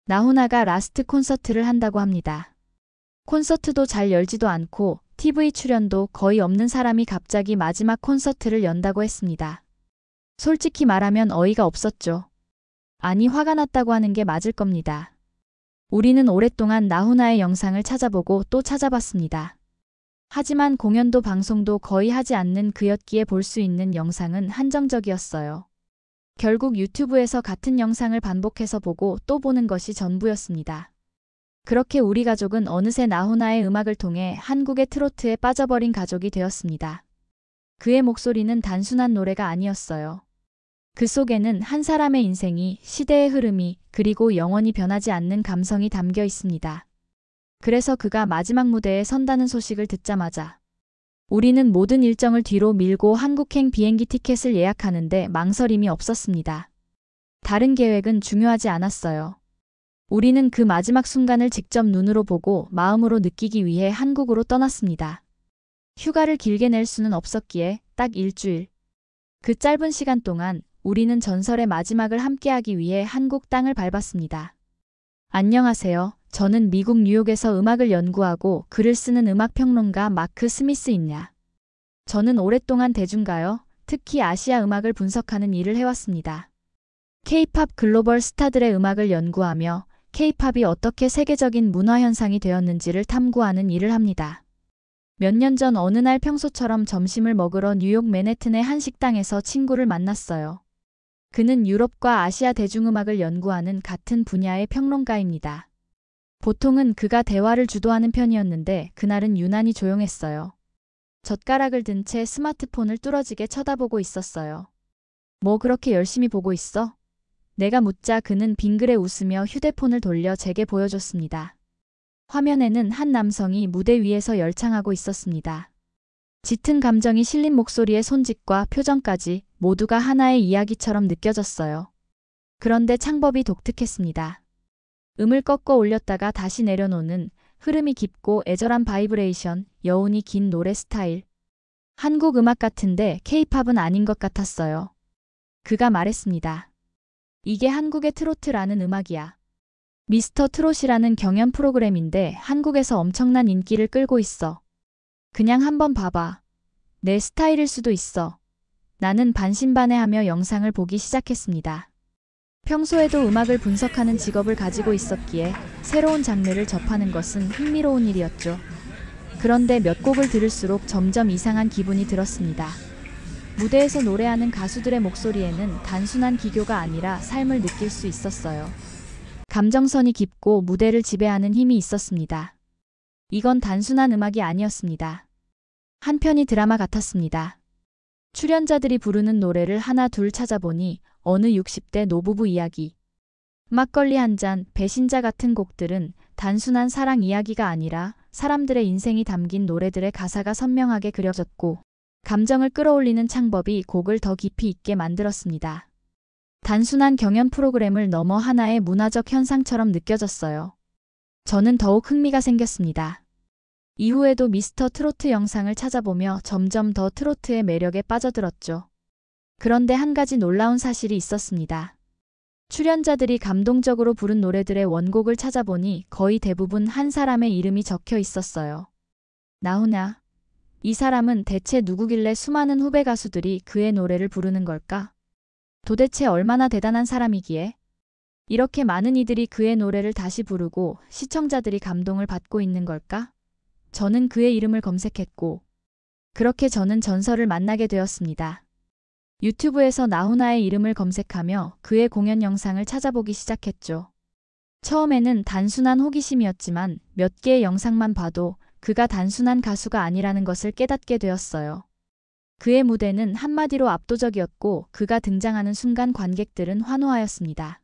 나훈아가 라스트 콘서트를 한다고 합니다. 콘서트도 잘 열지도 않고 TV 출연도 거의 없는 사람이 갑자기 마지막 콘서트를 연다고 했습니다. 솔직히 말하면 어이가 없었죠. 아니, 화가 났다고 하는 게 맞을 겁니다. 우리는 오랫동안 나훈아의 영상을 찾아보고 또 찾아봤습니다. 하지만 공연도 방송도 거의 하지 않는 그였기에 볼 수 있는 영상은 한정적이었어요. 결국 유튜브에서 같은 영상을 반복해서 보고 또 보는 것이 전부였습니다. 그렇게 우리 가족은 어느새 나훈아의 음악을 통해 한국의 트로트에 빠져버린 가족이 되었습니다. 그의 목소리는 단순한 노래가 아니었어요. 그 속에는 한 사람의 인생이, 시대의 흐름이, 그리고 영원히 변하지 않는 감성이 담겨 있습니다. 그래서 그가 마지막 무대에 선다는 소식을 듣자마자 우리는 모든 일정을 뒤로 밀고 한국행 비행기 티켓을 예약하는데 망설임이 없었습니다. 다른 계획은 중요하지 않았어요. 우리는 그 마지막 순간을 직접 눈으로 보고 마음으로 느끼기 위해 한국으로 떠났습니다. 휴가를 길게 낼 수는 없었기에 딱 일주일. 그 짧은 시간 동안 우리는 전설의 마지막을 함께하기 위해 한국 땅을 밟았습니다. 안녕하세요. 저는 미국 뉴욕에서 음악을 연구하고 글을 쓰는 음악평론가 마크 스미스입니다. 저는 오랫동안 대중가요, 특히 아시아 음악을 분석하는 일을 해왔습니다. K-팝 글로벌 스타들의 음악을 연구하며 K-팝이 어떻게 세계적인 문화 현상이 되었는지를 탐구하는 일을 합니다. 몇 년 전 어느 날 평소처럼 점심을 먹으러 뉴욕 맨해튼의 한 식당에서 친구를 만났어요. 그는 유럽과 아시아 대중음악을 연구하는 같은 분야의 평론가입니다. 보통은 그가 대화를 주도하는 편이었는데 그날은 유난히 조용했어요. 젓가락을 든 채 스마트폰을 뚫어지게 쳐다보고 있었어요. 뭐 그렇게 열심히 보고 있어? 내가 묻자 그는 빙그레 웃으며 휴대폰을 돌려 제게 보여줬습니다. 화면에는 한 남성이 무대 위에서 열창하고 있었습니다. 짙은 감정이 실린 목소리의 손짓과 표정까지 모두가 하나의 이야기처럼 느껴졌어요. 그런데 창법이 독특했습니다. 음을 꺾어 올렸다가 다시 내려놓는 흐름이 깊고 애절한 바이브레이션, 여운이 긴 노래 스타일. 한국 음악 같은데 K-팝은 아닌 것 같았어요. 그가 말했습니다. 이게 한국의 트로트라는 음악이야. 미스터 트롯이라는 경연 프로그램인데 한국에서 엄청난 인기를 끌고 있어. 그냥 한번 봐봐. 내 스타일일 수도 있어. 나는 반신반의하며 영상을 보기 시작했습니다. 평소에도 음악을 분석하는 직업을 가지고 있었기에 새로운 장르를 접하는 것은 흥미로운 일이었죠. 그런데 몇 곡을 들을수록 점점 이상한 기분이 들었습니다. 무대에서 노래하는 가수들의 목소리에는 단순한 기교가 아니라 삶을 느낄 수 있었어요. 감정선이 깊고 무대를 지배하는 힘이 있었습니다. 이건 단순한 음악이 아니었습니다. 한 편의 드라마 같았습니다. 출연자들이 부르는 노래를 하나 둘 찾아보니 어느 60대 노부부 이야기, 막걸리 한 잔, 배신자 같은 곡들은 단순한 사랑 이야기가 아니라 사람들의 인생이 담긴 노래들의 가사가 선명하게 그려졌고 감정을 끌어올리는 창법이 곡을 더 깊이 있게 만들었습니다. 단순한 경연 프로그램을 넘어 하나의 문화적 현상처럼 느껴졌어요. 저는 더욱 흥미가 생겼습니다. 이후에도 미스터 트로트 영상을 찾아보며 점점 더 트로트의 매력에 빠져들었죠. 그런데 한 가지 놀라운 사실이 있었습니다. 출연자들이 감동적으로 부른 노래들의 원곡을 찾아보니 거의 대부분 한 사람의 이름이 적혀 있었어요. 나훈아. 이 사람은 대체 누구길래 수많은 후배 가수들이 그의 노래를 부르는 걸까? 도대체 얼마나 대단한 사람이기에? 이렇게 많은 이들이 그의 노래를 다시 부르고 시청자들이 감동을 받고 있는 걸까? 저는 그의 이름을 검색했고 그렇게 저는 전설을 만나게 되었습니다. 유튜브에서 나훈아의 이름을 검색하며 그의 공연 영상을 찾아보기 시작했죠. 처음에는 단순한 호기심이었지만 몇 개의 영상만 봐도 그가 단순한 가수가 아니라는 것을 깨닫게 되었어요. 그의 무대는 한마디로 압도적이었고 그가 등장하는 순간 관객들은 환호하였습니다.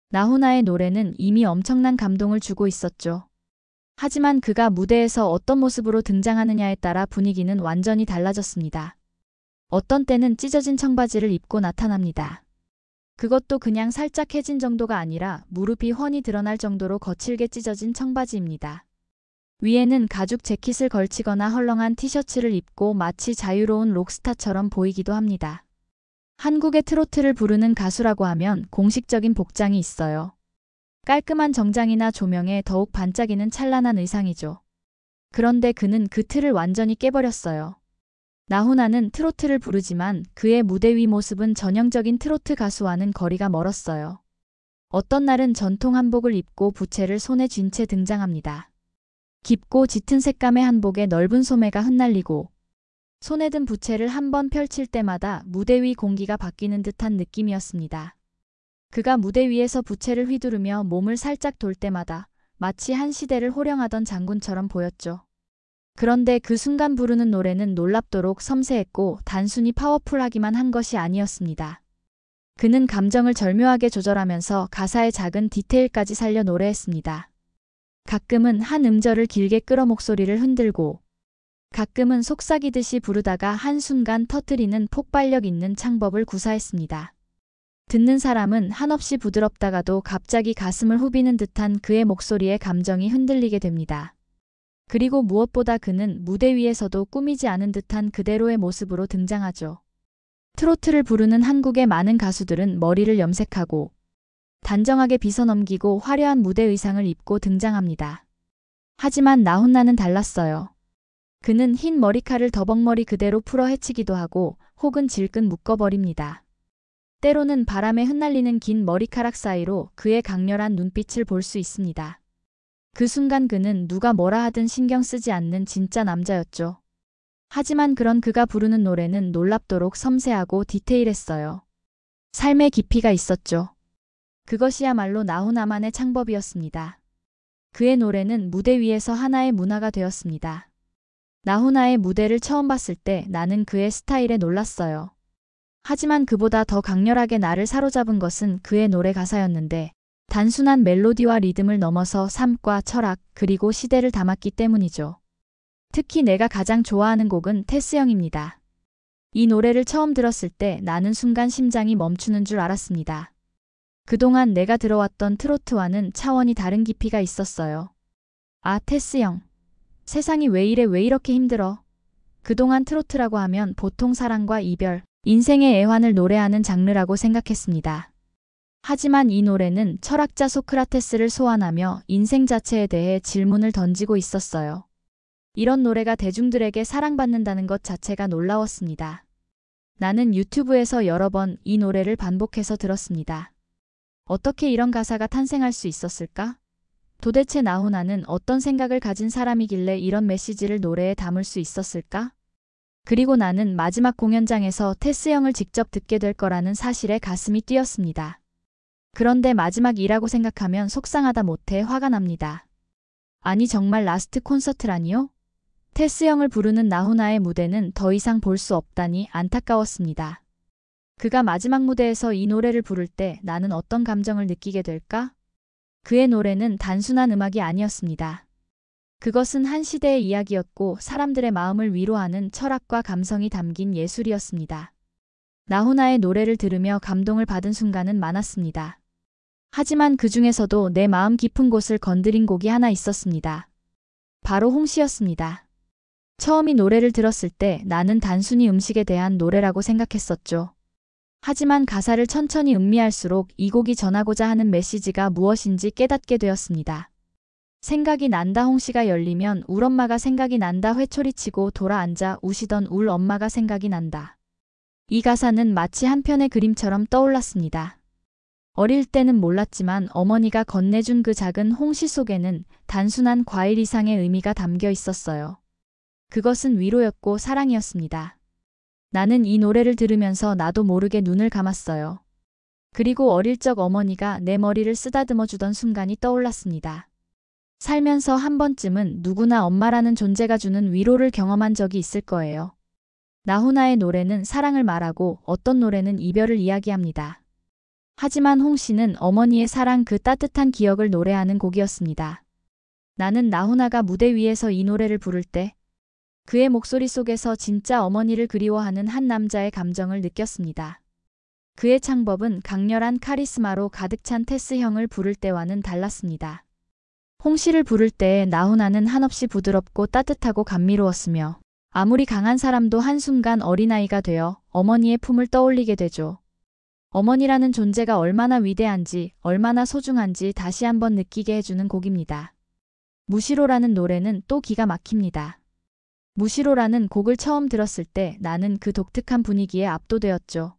나훈아의 노래는 이미 엄청난 감동을 주고 있었죠. 하지만 그가 무대에서 어떤 모습으로 등장하느냐에 따라 분위기는 완전히 달라졌습니다. 어떤 때는 찢어진 청바지를 입고 나타납니다. 그것도 그냥 살짝 해진 정도가 아니라 무릎이 훤히 드러날 정도로 거칠게 찢어진 청바지입니다. 위에는 가죽 재킷을 걸치거나 헐렁한 티셔츠를 입고 마치 자유로운 록스타처럼 보이기도 합니다. 한국의 트로트를 부르는 가수라고 하면 공식적인 복장이 있어요. 깔끔한 정장이나 조명에 더욱 반짝이는 찬란한 의상이죠. 그런데 그는 그 틀을 완전히 깨버렸어요. 나훈아는 트로트를 부르지만 그의 무대 위 모습은 전형적인 트로트 가수와는 거리가 멀었어요. 어떤 날은 전통 한복을 입고 부채를 손에 쥔 채 등장합니다. 깊고 짙은 색감의 한복에 넓은 소매가 흩날리고 손에 든 부채를 한번 펼칠 때마다 무대 위 공기가 바뀌는 듯한 느낌이었습니다. 그가 무대 위에서 부채를 휘두르며 몸을 살짝 돌 때마다 마치 한 시대를 호령하던 장군처럼 보였죠. 그런데 그 순간 부르는 노래는 놀랍도록 섬세했고 단순히 파워풀하기만 한 것이 아니었습니다. 그는 감정을 절묘하게 조절하면서 가사의 작은 디테일까지 살려 노래했습니다. 가끔은 한 음절을 길게 끌어 목소리를 흔들고 가끔은 속삭이듯이 부르다가 한순간 터뜨리는 폭발력 있는 창법을 구사했습니다. 듣는 사람은 한없이 부드럽다가도 갑자기 가슴을 후비는 듯한 그의 목소리에 감정이 흔들리게 됩니다. 그리고 무엇보다 그는 무대 위에서도 꾸미지 않은 듯한 그대로의 모습으로 등장하죠. 트로트를 부르는 한국의 많은 가수들은 머리를 염색하고 단정하게 빗어넘기고 화려한 무대 의상을 입고 등장합니다. 하지만 나훈아는 달랐어요. 그는 흰 머리칼을 더벅머리 그대로 풀어 헤치기도 하고 혹은 질끈 묶어버립니다. 때로는 바람에 흩날리는 긴 머리카락 사이로 그의 강렬한 눈빛을 볼 수 있습니다. 그 순간 그는 누가 뭐라 하든 신경 쓰지 않는 진짜 남자였죠. 하지만 그런 그가 부르는 노래는 놀랍도록 섬세하고 디테일했어요. 삶의 깊이가 있었죠. 그것이야말로 나훈아만의 창법이었습니다. 그의 노래는 무대 위에서 하나의 문화가 되었습니다. 나훈아의 무대를 처음 봤을 때 나는 그의 스타일에 놀랐어요. 하지만 그보다 더 강렬하게 나를 사로잡은 것은 그의 노래 가사였는데 단순한 멜로디와 리듬을 넘어서 삶과 철학 그리고 시대를 담았기 때문이죠. 특히 내가 가장 좋아하는 곡은 테스형입니다. 이 노래를 처음 들었을 때 나는 순간 심장이 멈추는 줄 알았습니다. 그동안 내가 들어왔던 트로트와는 차원이 다른 깊이가 있었어요. 아, 테스형. 세상이 왜 이래 왜 이렇게 힘들어. 그동안 트로트라고 하면 보통 사랑과 이별, 인생의 애환을 노래하는 장르라고 생각했습니다. 하지만 이 노래는 철학자 소크라테스를 소환하며 인생 자체에 대해 질문을 던지고 있었어요. 이런 노래가 대중들에게 사랑받는다는 것 자체가 놀라웠습니다. 나는 유튜브에서 여러 번 이 노래를 반복해서 들었습니다. 어떻게 이런 가사가 탄생할 수 있었을까? 도대체 나훈아는 어떤 생각을 가진 사람이길래 이런 메시지를 노래에 담을 수 있었을까? 그리고 나는 마지막 공연장에서 테스형을 직접 듣게 될 거라는 사실에 가슴이 뛰었습니다. 그런데 마지막이라고 생각하면 속상하다 못해 화가 납니다. 아니 정말 라스트 콘서트라니요? 테스형을 부르는 나훈아의 무대는 더 이상 볼 수 없다니 안타까웠습니다. 그가 마지막 무대에서 이 노래를 부를 때 나는 어떤 감정을 느끼게 될까? 그의 노래는 단순한 음악이 아니었습니다. 그것은 한 시대의 이야기였고 사람들의 마음을 위로하는 철학과 감성이 담긴 예술이었습니다. 나훈아의 노래를 들으며 감동을 받은 순간은 많았습니다. 하지만 그 중에서도 내 마음 깊은 곳을 건드린 곡이 하나 있었습니다. 바로 홍시였습니다. 처음 이 노래를 들었을 때 나는 단순히 음식에 대한 노래라고 생각했었죠. 하지만 가사를 천천히 음미할수록 이 곡이 전하고자 하는 메시지가 무엇인지 깨닫게 되었습니다. 생각이 난다 홍시가 열리면 울 엄마가 생각이 난다 회초리치고 돌아앉아 우시던 울 엄마가 생각이 난다. 이 가사는 마치 한 편의 그림처럼 떠올랐습니다. 어릴 때는 몰랐지만 어머니가 건네준 그 작은 홍시 속에는 단순한 과일 이상의 의미가 담겨 있었어요. 그것은 위로였고 사랑이었습니다. 나는 이 노래를 들으면서 나도 모르게 눈을 감았어요. 그리고 어릴 적 어머니가 내 머리를 쓰다듬어 주던 순간이 떠올랐습니다. 살면서 한 번쯤은 누구나 엄마라는 존재가 주는 위로를 경험한 적이 있을 거예요. 나훈아의 노래는 사랑을 말하고 어떤 노래는 이별을 이야기합니다. 하지만 홍시는 어머니의 사랑 그 따뜻한 기억을 노래하는 곡이었습니다. 나는 나훈아가 무대 위에서 이 노래를 부를 때 그의 목소리 속에서 진짜 어머니를 그리워하는 한 남자의 감정을 느꼈습니다. 그의 창법은 강렬한 카리스마로 가득 찬 테스형을 부를 때와는 달랐습니다. 홍시를 부를 때의 나훈아는 한없이 부드럽고 따뜻하고 감미로웠으며 아무리 강한 사람도 한순간 어린아이가 되어 어머니의 품을 떠올리게 되죠. 어머니라는 존재가 얼마나 위대한지, 얼마나 소중한지 다시 한번 느끼게 해주는 곡입니다. 무시로라는 노래는 또 기가 막힙니다. 무시로라는 곡을 처음 들었을 때 나는 그 독특한 분위기에 압도되었죠.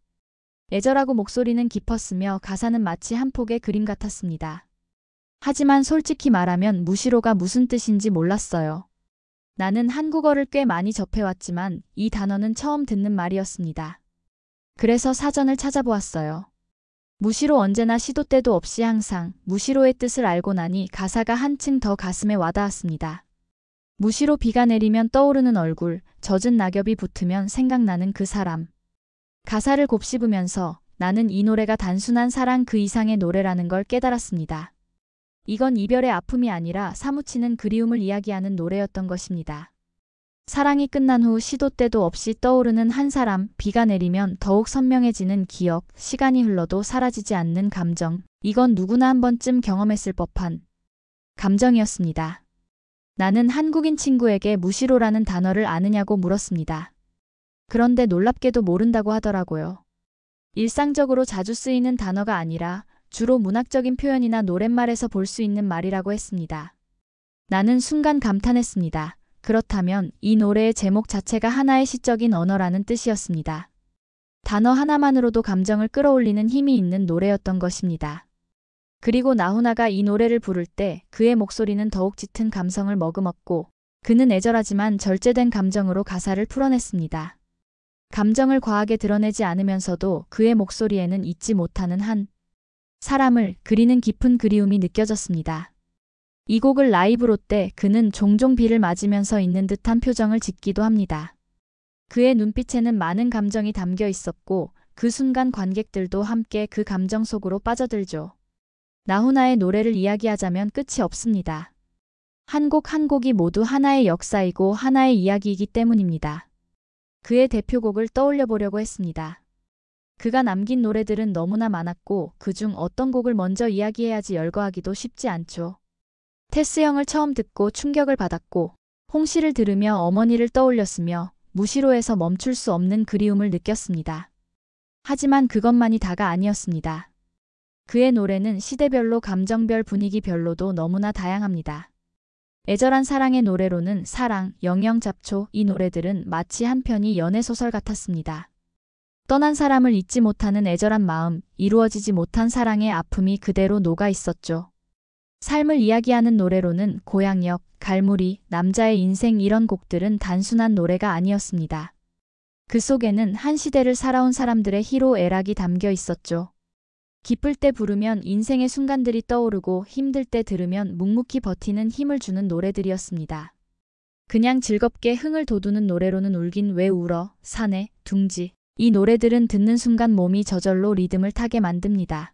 애절하고 목소리는 깊었으며 가사는 마치 한 폭의 그림 같았습니다. 하지만 솔직히 말하면 무시로가 무슨 뜻인지 몰랐어요. 나는 한국어를 꽤 많이 접해왔지만 이 단어는 처음 듣는 말이었습니다. 그래서 사전을 찾아보았어요. 무시로 언제나 시도 때도 없이 항상 무시로의 뜻을 알고 나니 가사가 한층 더 가슴에 와닿았습니다. 무시로 비가 내리면 떠오르는 얼굴, 젖은 낙엽이 붙으면 생각나는 그 사람. 가사를 곱씹으면서 나는 이 노래가 단순한 사랑 그 이상의 노래라는 걸 깨달았습니다. 이건 이별의 아픔이 아니라 사무치는 그리움을 이야기하는 노래였던 것입니다. 사랑이 끝난 후 시도 때도 없이 떠오르는 한 사람, 비가 내리면 더욱 선명해지는 기억, 시간이 흘러도 사라지지 않는 감정. 이건 누구나 한 번쯤 경험했을 법한 감정이었습니다. 나는 한국인 친구에게 무시로라는 단어를 아느냐고 물었습니다. 그런데 놀랍게도 모른다고 하더라고요. 일상적으로 자주 쓰이는 단어가 아니라 주로 문학적인 표현이나 노랫말에서 볼 수 있는 말이라고 했습니다. 나는 순간 감탄했습니다. 그렇다면 이 노래의 제목 자체가 하나의 시적인 언어라는 뜻이었습니다. 단어 하나만으로도 감정을 끌어올리는 힘이 있는 노래였던 것입니다. 그리고 나훈아가 이 노래를 부를 때 그의 목소리는 더욱 짙은 감성을 머금었고 그는 애절하지만 절제된 감정으로 가사를 풀어냈습니다. 감정을 과하게 드러내지 않으면서도 그의 목소리에는 잊지 못하는 한 사람을 그리는 깊은 그리움이 느껴졌습니다. 이 곡을 라이브로 때 그는 종종 비를 맞으면서 있는 듯한 표정을 짓기도 합니다. 그의 눈빛에는 많은 감정이 담겨 있었고 그 순간 관객들도 함께 그 감정 속으로 빠져들죠. 나훈아의 노래를 이야기하자면 끝이 없습니다. 한 곡 한 곡이 모두 하나의 역사이고 하나의 이야기이기 때문입니다. 그의 대표곡을 떠올려 보려고 했습니다. 그가 남긴 노래들은 너무나 많았고 그중 어떤 곡을 먼저 이야기해야지 열거하기도 쉽지 않죠. 테스 형을 처음 듣고 충격을 받았고 홍시를 들으며 어머니를 떠올렸으며 무시로에서 멈출 수 없는 그리움을 느꼈습니다. 하지만 그것만이 다가 아니었습니다. 그의 노래는 시대별로 감정별 분위기별로도 너무나 다양합니다. 애절한 사랑의 노래로는 사랑, 영영잡초 이 노래들은 마치 한 편의 연애소설 같았습니다. 떠난 사람을 잊지 못하는 애절한 마음, 이루어지지 못한 사랑의 아픔이 그대로 녹아 있었죠. 삶을 이야기하는 노래로는 고향역, 갈무리, 남자의 인생 이런 곡들은 단순한 노래가 아니었습니다. 그 속에는 한 시대를 살아온 사람들의 희로 애락이 담겨 있었죠. 기쁠 때 부르면 인생의 순간들이 떠오르고 힘들 때 들으면 묵묵히 버티는 힘을 주는 노래들이었습니다. 그냥 즐겁게 흥을 돋우는 노래로는 울긴 왜 울어, 사내, 둥지 이 노래들은 듣는 순간 몸이 저절로 리듬을 타게 만듭니다.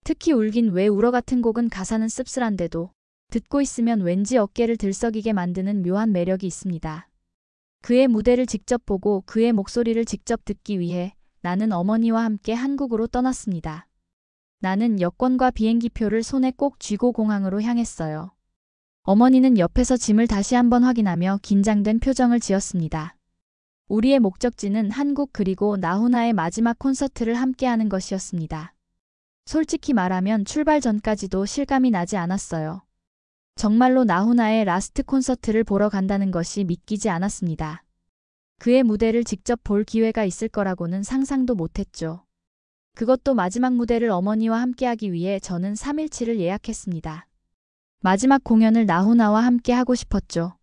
특히 울긴 왜 울어 같은 곡은 가사는 씁쓸한데도 듣고 있으면 왠지 어깨를 들썩이게 만드는 묘한 매력이 있습니다. 그의 무대를 직접 보고 그의 목소리를 직접 듣기 위해 나는 어머니와 함께 한국으로 떠났습니다. 나는 여권과 비행기표를 손에 꼭 쥐고 공항으로 향했어요. 어머니는 옆에서 짐을 다시 한번 확인하며 긴장된 표정을 지었습니다. 우리의 목적지는 한국 그리고 나훈아의 마지막 콘서트를 함께하는 것이었습니다. 솔직히 말하면 출발 전까지도 실감이 나지 않았어요. 정말로 나훈아의 라스트 콘서트를 보러 간다는 것이 믿기지 않았습니다. 그의 무대를 직접 볼 기회가 있을 거라고는 상상도 못했죠. 그것도 마지막 무대를 어머니와 함께하기 위해 저는 3일치를 예약했습니다. 마지막 공연을 나훈아와 함께 하고 싶었죠.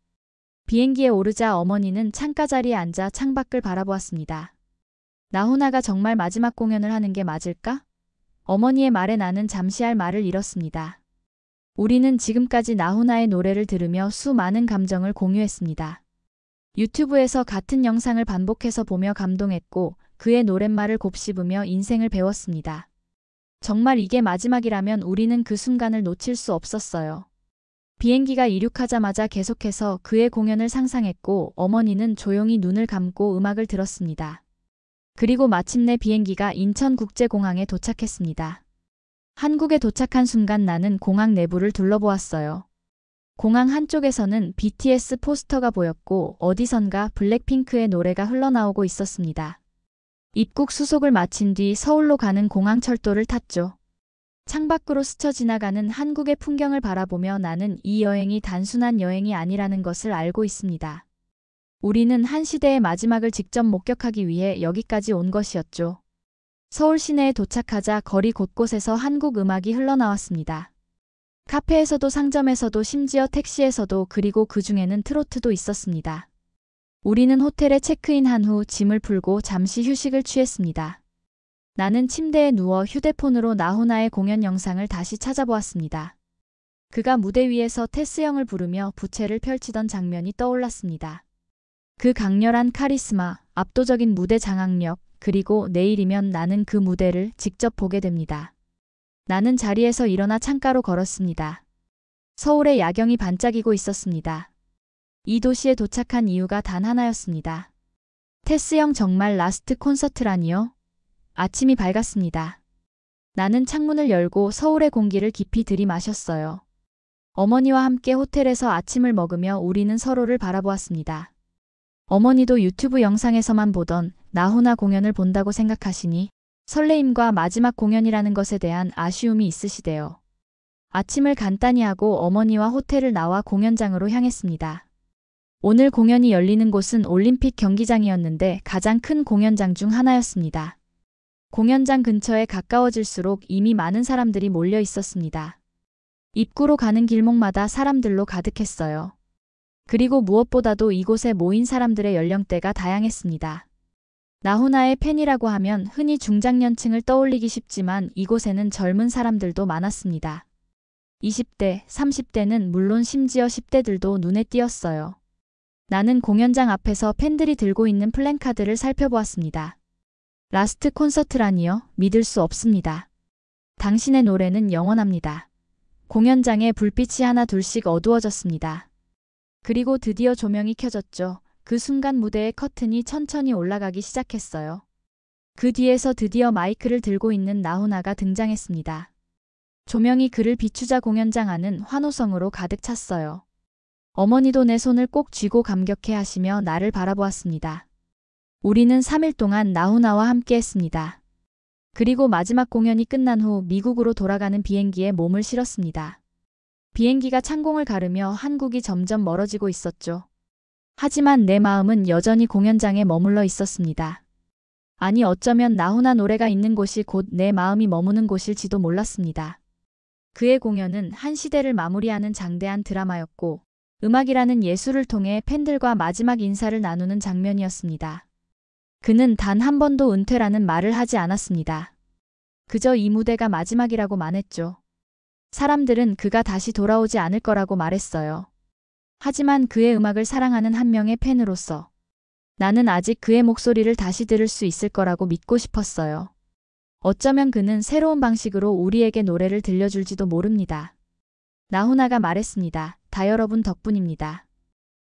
비행기에 오르자 어머니는 창가 자리에 앉아 창밖을 바라보았습니다. 나훈아가 정말 마지막 공연을 하는 게 맞을까? 어머니의 말에 나는 잠시 할 말을 잃었습니다. 우리는 지금까지 나훈아의 노래를 들으며 수많은 감정을 공유했습니다. 유튜브에서 같은 영상을 반복해서 보며 감동했고 그의 노랫말을 곱씹으며 인생을 배웠습니다. 정말 이게 마지막이라면 우리는 그 순간을 놓칠 수 없었어요. 비행기가 이륙하자마자 계속해서 그의 공연을 상상했고 어머니는 조용히 눈을 감고 음악을 들었습니다. 그리고 마침내 비행기가 인천국제공항에 도착했습니다. 한국에 도착한 순간 나는 공항 내부를 둘러보았어요. 공항 한쪽에서는 BTS 포스터가 보였고 어디선가 블랙핑크의 노래가 흘러나오고 있었습니다. 입국 수속을 마친 뒤 서울로 가는 공항철도를 탔죠. 창밖으로 스쳐 지나가는 한국의 풍경을 바라보며 나는 이 여행이 단순한 여행이 아니라는 것을 알고 있습니다. 우리는 한 시대의 마지막을 직접 목격하기 위해 여기까지 온 것이었죠. 서울 시내에 도착하자 거리 곳곳에서 한국 음악이 흘러나왔습니다. 카페에서도 상점에서도 심지어 택시에서도 그리고 그 중에는 트로트도 있었습니다. 우리는 호텔에 체크인한 후 짐을 풀고 잠시 휴식을 취했습니다. 나는 침대에 누워 휴대폰으로 나훈아의 공연 영상을 다시 찾아보았습니다. 그가 무대 위에서 테스형을 부르며 부채를 펼치던 장면이 떠올랐습니다. 그 강렬한 카리스마, 압도적인 무대 장악력, 그리고 내일이면 나는 그 무대를 직접 보게 됩니다. 나는 자리에서 일어나 창가로 걸었습니다. 서울의 야경이 반짝이고 있었습니다. 이 도시에 도착한 이유가 단 하나였습니다. 테스형 정말 라스트 콘서트라니요? 아침이 밝았습니다. 나는 창문을 열고 서울의 공기를 깊이 들이마셨어요. 어머니와 함께 호텔에서 아침을 먹으며 우리는 서로를 바라보았습니다. 어머니도 유튜브 영상에서만 보던 나훈아 공연을 본다고 생각하시니 설레임과 마지막 공연이라는 것에 대한 아쉬움이 있으시대요. 아침을 간단히 하고 어머니와 호텔을 나와 공연장으로 향했습니다. 오늘 공연이 열리는 곳은 올림픽 경기장이었는데 가장 큰 공연장 중 하나였습니다. 공연장 근처에 가까워질수록 이미 많은 사람들이 몰려 있었습니다. 입구로 가는 길목마다 사람들로 가득했어요. 그리고 무엇보다도 이곳에 모인 사람들의 연령대가 다양했습니다. 나훈아의 팬이라고 하면 흔히 중장년층을 떠올리기 쉽지만 이곳에는 젊은 사람들도 많았습니다. 20대, 30대는 물론 심지어 10대들도 눈에 띄었어요. 나는 공연장 앞에서 팬들이 들고 있는 플랜카드를 살펴보았습니다. 라스트 콘서트라니요? 믿을 수 없습니다. 당신의 노래는 영원합니다. 공연장에 불빛이 하나 둘씩 어두워졌습니다. 그리고 드디어 조명이 켜졌죠. 그 순간 무대의 커튼이 천천히 올라가기 시작했어요. 그 뒤에서 드디어 마이크를 들고 있는 나훈아가 등장했습니다. 조명이 그를 비추자 공연장 안은 환호성으로 가득 찼어요. 어머니도 내 손을 꼭 쥐고 감격해 하시며 나를 바라보았습니다. 우리는 3일 동안 나훈아와 함께 했습니다. 그리고 마지막 공연이 끝난 후 미국으로 돌아가는 비행기에 몸을 실었습니다. 비행기가 창공을 가르며 한국이 점점 멀어지고 있었죠. 하지만 내 마음은 여전히 공연장에 머물러 있었습니다. 아니 어쩌면 나훈아 노래가 있는 곳이 곧 내 마음이 머무는 곳일지도 몰랐습니다. 그의 공연은 한 시대를 마무리하는 장대한 드라마였고 음악이라는 예술을 통해 팬들과 마지막 인사를 나누는 장면이었습니다. 그는 단 한 번도 은퇴라는 말을 하지 않았습니다. 그저 이 무대가 마지막이라고만 했죠. 사람들은 그가 다시 돌아오지 않을 거라고 말했어요. 하지만 그의 음악을 사랑하는 한 명의 팬으로서 나는 아직 그의 목소리를 다시 들을 수 있을 거라고 믿고 싶었어요. 어쩌면 그는 새로운 방식으로 우리에게 노래를 들려줄지도 모릅니다. 나훈아가 말했습니다. 다 여러분 덕분입니다.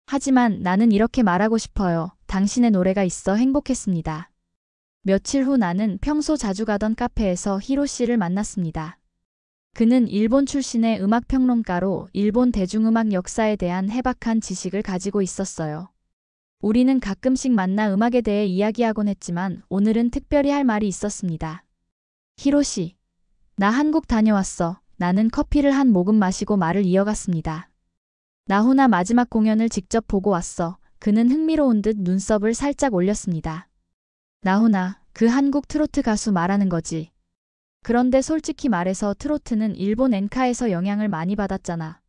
하지만 나는 이렇게 말하고 싶어요. 당신의 노래가 있어 행복했습니다. 며칠 후 나는 평소 자주 가던 카페에서 히로시를 만났습니다. 그는 일본 출신의 음악평론가로 일본 대중음악 역사에 대한 해박한 지식을 가지고 있었어요. 우리는 가끔씩 만나 음악에 대해 이야기하곤 했지만 오늘은 특별히 할 말이 있었습니다. 히로시, 나 한국 다녀왔어. 나는 커피를 한 모금 마시고 말을 이어갔습니다. 나훈아 마지막 공연을 직접 보고 왔어. 그는 흥미로운 듯 눈썹을 살짝 올렸습니다. 나훈아, 그 한국 트로트 가수 말하는 거지. 그런데 솔직히 말해서 트로트는 일본 엔카에서 영향을 많이 받았잖아.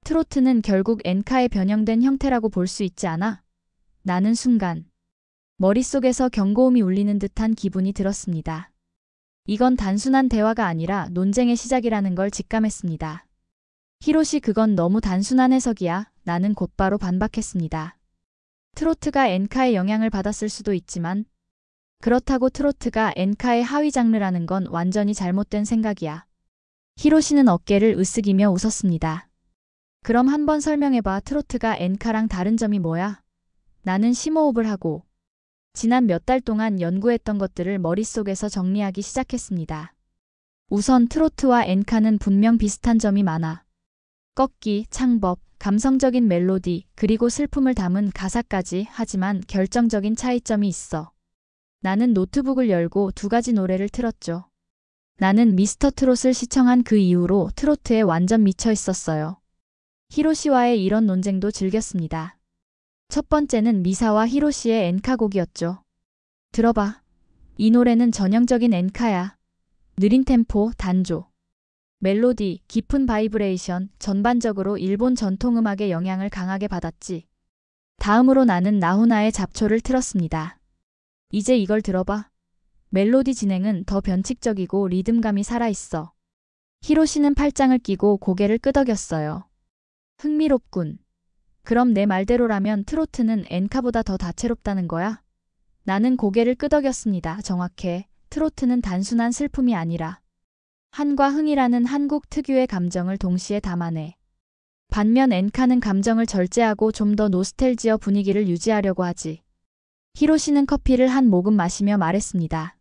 트로트는 결국 엔카의 변형된 형태라고 볼 수 있지 않아? 나는 순간 머릿속에서 경고음이 울리는 듯한 기분이 들었습니다. 이건 단순한 대화가 아니라 논쟁의 시작이라는 걸 직감했습니다. 히로시 그건 너무 단순한 해석이야. 나는 곧바로 반박했습니다. 트로트가 엔카의 영향을 받았을 수도 있지만 그렇다고 트로트가 엔카의 하위 장르라는 건 완전히 잘못된 생각이야. 히로시는 어깨를 으쓱이며 웃었습니다. 그럼 한번 설명해봐. 트로트가 엔카랑 다른 점이 뭐야? 나는 심호흡을 하고 지난 몇 달 동안 연구했던 것들을 머릿속에서 정리하기 시작했습니다. 우선 트로트와 엔카는 분명 비슷한 점이 많아. 꺾기, 창법, 감성적인 멜로디, 그리고 슬픔을 담은 가사까지. 하지만 결정적인 차이점이 있어. 나는 노트북을 열고 두 가지 노래를 틀었죠. 나는 미스터 트롯을 시청한 그 이후로 트로트에 완전 미쳐 있었어요. 히로시와의 이런 논쟁도 즐겼습니다. 첫 번째는 미사와 히로시의 엔카곡이었죠. 들어봐. 이 노래는 전형적인 엔카야. 느린 템포, 단조, 멜로디, 깊은 바이브레이션, 전반적으로 일본 전통음악의 영향을 강하게 받았지. 다음으로 나는 나훈아의 잡초를 틀었습니다. 이제 이걸 들어봐. 멜로디 진행은 더 변칙적이고 리듬감이 살아있어. 히로시는 팔짱을 끼고 고개를 끄덕였어요. 흥미롭군. 그럼 내 말대로라면 트로트는 엔카보다 더 다채롭다는 거야? 나는 고개를 끄덕였습니다. 정확해. 트로트는 단순한 슬픔이 아니라 한과 흥이라는 한국 특유의 감정을 동시에 담아내. 반면 엔카는 감정을 절제하고 좀 더 노스텔지어 분위기를 유지하려고 하지. 히로시는 커피를 한 모금 마시며 말했습니다.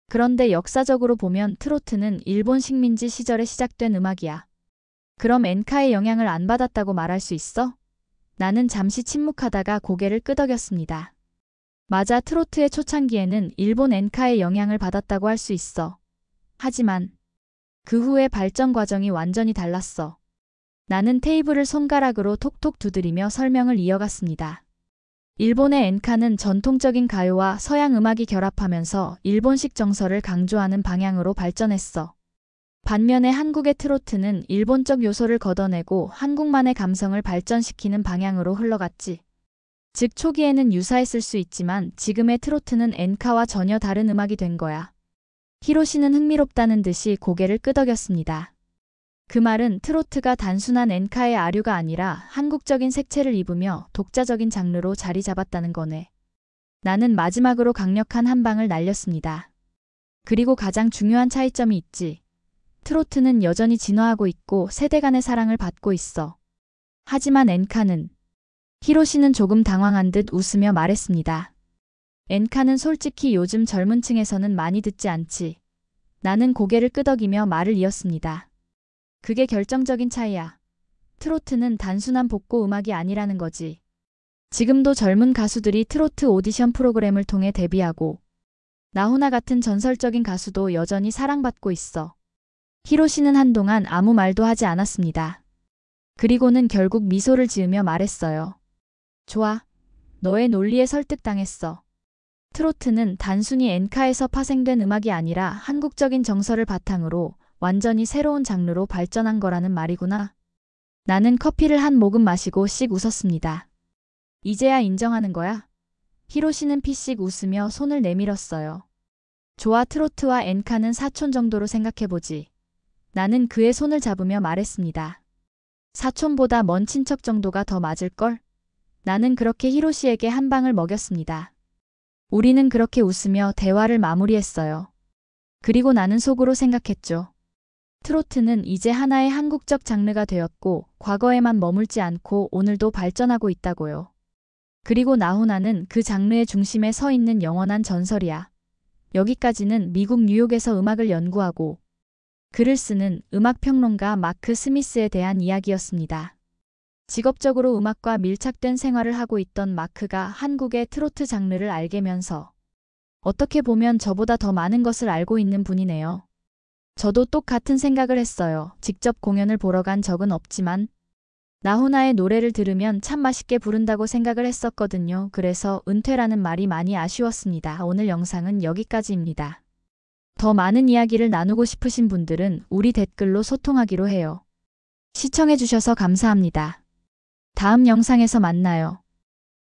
그런데 역사적으로 보면 트로트는 일본 식민지 시절에 시작된 음악이야. 그럼 엔카의 영향을 안 받았다고 말할 수 있어? 나는 잠시 침묵하다가 고개를 끄덕였습니다. 맞아, 트로트의 초창기에는 일본 엔카의 영향을 받았다고 할 수 있어. 하지만 그 후의 발전 과정이 완전히 달랐어. 나는 테이블을 손가락으로 톡톡 두드리며 설명을 이어갔습니다. 일본의 엔카는 전통적인 가요와 서양 음악이 결합하면서 일본식 정서를 강조하는 방향으로 발전했어. 반면에 한국의 트로트는 일본적 요소를 걷어내고 한국만의 감성을 발전시키는 방향으로 흘러갔지. 즉 초기에는 유사했을 수 있지만 지금의 트로트는 엔카와 전혀 다른 음악이 된 거야. 히로시는 흥미롭다는 듯이 고개를 끄덕였습니다. 그 말은 트로트가 단순한 엔카의 아류가 아니라 한국적인 색채를 입으며 독자적인 장르로 자리 잡았다는 거네. 나는 마지막으로 강력한 한 방을 날렸습니다. 그리고 가장 중요한 차이점이 있지. 트로트는 여전히 진화하고 있고 세대 간의 사랑을 받고 있어. 하지만 엔카는... 히로시는 조금 당황한 듯 웃으며 말했습니다. 엔카는 솔직히 요즘 젊은 층에서는 많이 듣지 않지. 나는 고개를 끄덕이며 말을 이었습니다. 그게 결정적인 차이야. 트로트는 단순한 복고 음악이 아니라는 거지. 지금도 젊은 가수들이 트로트 오디션 프로그램을 통해 데뷔하고 나훈아 같은 전설적인 가수도 여전히 사랑받고 있어. 히로시는 한동안 아무 말도 하지 않았습니다. 그리고는 결국 미소를 지으며 말했어요. 좋아. 너의 논리에 설득당했어. 트로트는 단순히 엔카에서 파생된 음악이 아니라 한국적인 정서를 바탕으로 완전히 새로운 장르로 발전한 거라는 말이구나. 나는 커피를 한 모금 마시고 씩 웃었습니다. 이제야 인정하는 거야? 히로시는 피씩 웃으며 손을 내밀었어요. 좋아, 트로트와 엔카는 사촌 정도로 생각해보지. 나는 그의 손을 잡으며 말했습니다. 사촌보다 먼 친척 정도가 더 맞을걸? 나는 그렇게 히로시에게 한 방을 먹였습니다. 우리는 그렇게 웃으며 대화를 마무리했어요. 그리고 나는 속으로 생각했죠. 트로트는 이제 하나의 한국적 장르가 되었고 과거에만 머물지 않고 오늘도 발전하고 있다고요. 그리고 나훈아는 그 장르의 중심에 서 있는 영원한 전설이야. 여기까지는 미국 뉴욕에서 음악을 연구하고 글을 쓰는 음악평론가 마크 스미스에 대한 이야기였습니다. 직업적으로 음악과 밀착된 생활을 하고 있던 마크가 한국의 트로트 장르를 알게면서 어떻게 보면 저보다 더 많은 것을 알고 있는 분이네요. 저도 똑같은 생각을 했어요. 직접 공연을 보러 간 적은 없지만 나훈아의 노래를 들으면 참 맛있게 부른다고 생각을 했었거든요. 그래서 은퇴라는 말이 많이 아쉬웠습니다. 오늘 영상은 여기까지입니다. 더 많은 이야기를 나누고 싶으신 분들은 우리 댓글로 소통하기로 해요. 시청해주셔서 감사합니다. 다음 영상에서 만나요.